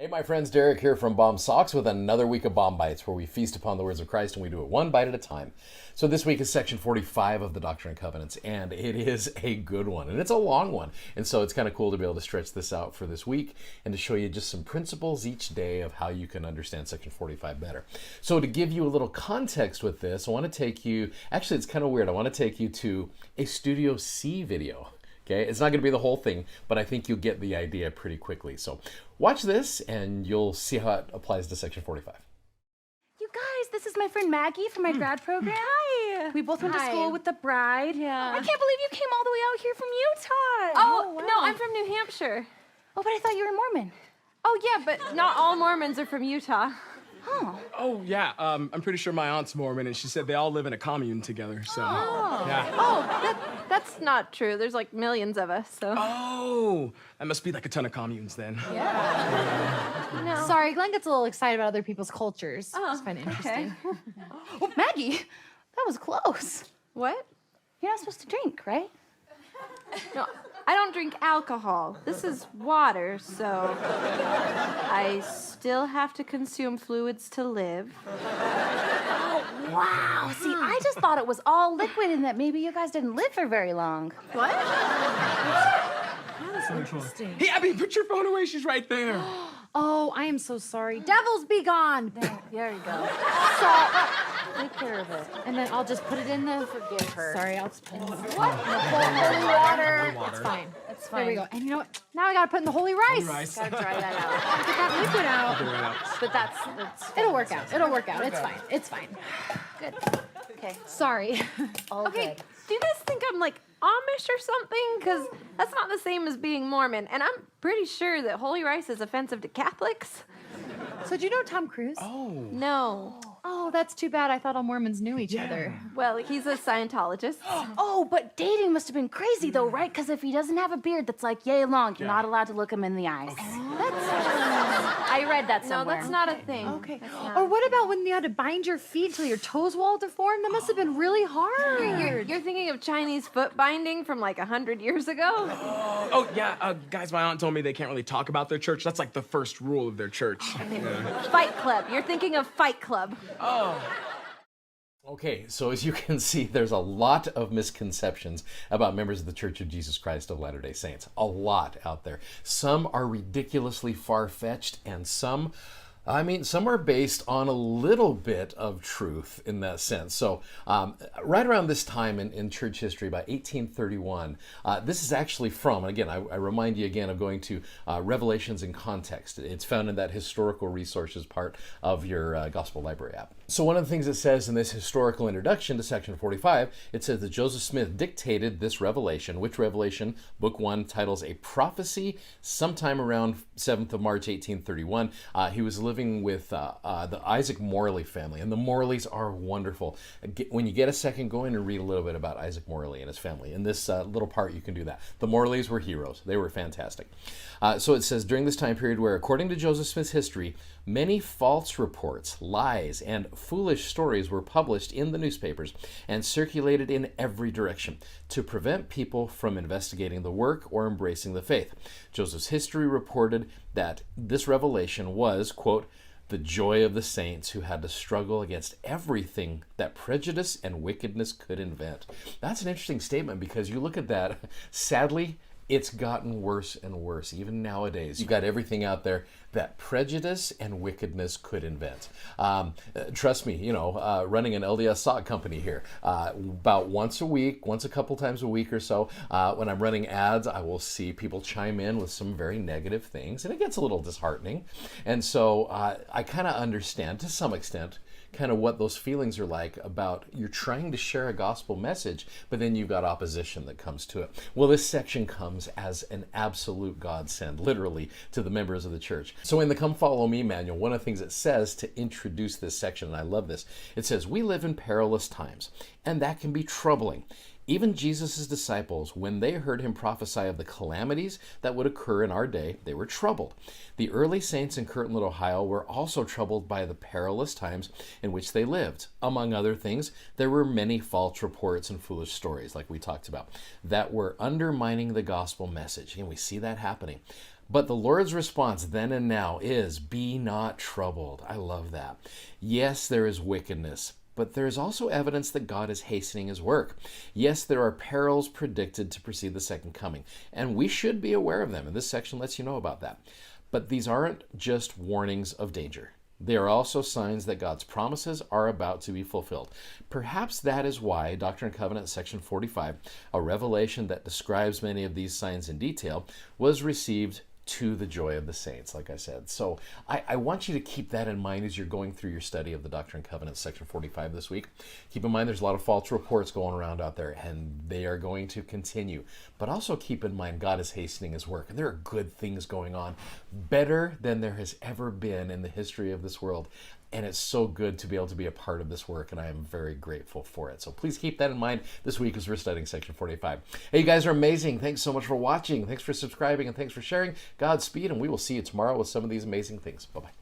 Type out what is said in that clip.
Hey, my friends, Derek here from Bomb Socks with another week of Bomb Bites, where we feast upon the words of Christ and we do it one bite at a time. So this week is section 45 of the Doctrine and Covenants, and it is a good one, and it's a long one. And so it's kind of cool to be able to stretch this out for this week and to show you just some principles each day of how you can understand section 45 better. So to give you a little context with this, I want to take you, actually it's kind of weird, I want to take you to a Studio C video. Okay, it's not going to be the whole thing, but I think you'll get the idea pretty quickly. So watch this and you'll see how it applies to section 45. You guys, this is my friend Maggie from my grad program. Hi. We both went to school with the bride. Yeah. I can't believe you came all the way out here from Utah. Oh, wow. no, I'm from New Hampshire. Oh, but I thought you were Mormon. Oh, yeah, but not all Mormons are from Utah. Oh. Oh, yeah. I'm pretty sure my aunt's Mormon, and she said they all live in a commune together, so. Oh. Yeah. Oh, that's not true. There's like millions of us, so. Oh, that must be like a ton of communes then. No. Sorry, Glenn gets a little excited about other people's cultures. Oh, It's kind of interesting. Oh, Maggie, that was close. What? You're not supposed to drink, right? No, I don't drink alcohol. This is water, so I still have to consume fluids to live. Wow. See, I just thought it was all liquid and that maybe you guys didn't live for very long. What? Interesting. Hey, Abby, put your phone away. She's right there. Oh, I am so sorry. Devils be gone. There you go. Take care of it. And then I'll just put it in the. Forgive her. Sorry, I'll just put it in the. What? Holy water. It's fine. It's fine. There we go. And you know what? Now I gotta put in the holy rice. Rice. Gotta dry that out. Get that liquid out. Right out. But that's It'll work out. It'll work out. It's fine. It's fine. good. Okay. Sorry. All Okay, good. do you guys think I'm like Amish or something? Because that's not the same as being Mormon. And I'm pretty sure that holy rice is offensive to Catholics. So do you know Tom Cruise? Oh. No. Oh, that's too bad. I thought all Mormons knew each other. Well, he's a Scientologist. Oh, but dating must have been crazy though, right? Because if he doesn't have a beard that's like yay long, you're not allowed to look him in the eyes. I read that No, somewhere. that's not a thing. Okay. That's not. Or what about when you had to bind your feet till your toes were all deformed? That must have been really hard. You're thinking of Chinese foot binding from like 100 years ago? Oh, yeah. Guys, my aunt told me they can't really talk about their church. That's like the first rule of their church. Fight Club. You're thinking of Fight Club. Oh. Okay, so as you can see, there's a lot of misconceptions about members of the Church of Jesus Christ of Latter-day Saints. A lot out there. Some are ridiculously far-fetched, and some are based on a little bit of truth in that sense. So right around this time in church history, about 1831, this is actually from, and again, I remind you again of going to Revelations in Context. It's found in that historical resources part of your Gospel Library app. So one of the things it says in this historical introduction to section 45, it says that Joseph Smith dictated this revelation, which revelation, book 1, titles A Prophecy, sometime around 7th of March, 1831. He was living with the Isaac Morley family, and the Morleys are wonderful. When you get a second, go in and read a little bit about Isaac Morley and his family. In this little part, you can do that. The Morleys were heroes. They were fantastic. So it says, during this time period where, according to Joseph Smith's history, many false reports, lies, and foolish stories were published in the newspapers and circulated in every direction to prevent people from investigating the work or embracing the faith. Joseph's history reported that this revelation was, quote, the joy of the saints who had to struggle against everything that prejudice and wickedness could invent. That's an interesting statement because you look at that, sadly, it's gotten worse and worse. Even nowadays, you've got everything out there that prejudice and wickedness could invent. Trust me, running an LDS sock company here, about once a couple times a week or so, when I'm running ads, I will see people chime in with some very negative things, and it gets a little disheartening. And so I kind of understand, to some extent, kind of what those feelings are like about you're trying to share a gospel message, but then you've got opposition that comes to it. Well, this section comes as an absolute godsend, literally, to the members of the church. So in the Come Follow Me manual, one of the things it says to introduce this section, and I love this, it says, we live in perilous times, and that can be troubling. Even Jesus' disciples, when they heard him prophesy of the calamities that would occur in our day, they were troubled. The early saints in Kirtland, Ohio were also troubled by the perilous times in which they lived. Among other things, there were many false reports and foolish stories, like we talked about, that were undermining the gospel message. And we see that happening. But the Lord's response then and now is, be not troubled. I love that. Yes, there is wickedness, but there is also evidence that God is hastening his work. Yes, there are perils predicted to precede the second coming, and we should be aware of them. And this section lets you know about that. But these aren't just warnings of danger. They are also signs that God's promises are about to be fulfilled. Perhaps that is why Doctrine and Covenants, section 45, a revelation that describes many of these signs in detail, was received to the joy of the saints, like I said. So I want you to keep that in mind as you're going through your study of the Doctrine and Covenants, section 45 this week. Keep in mind there's a lot of false reports going around out there, and they are going to continue. But also keep in mind God is hastening his work, and there are good things going on, better than there has ever been in the history of this world. And it's so good to be able to be a part of this work, and I am very grateful for it. So please keep that in mind this week as we're studying section 45. Hey, you guys are amazing. Thanks so much for watching. Thanks for subscribing, and thanks for sharing. Godspeed, and we will see you tomorrow with some of these amazing things. Bye-bye.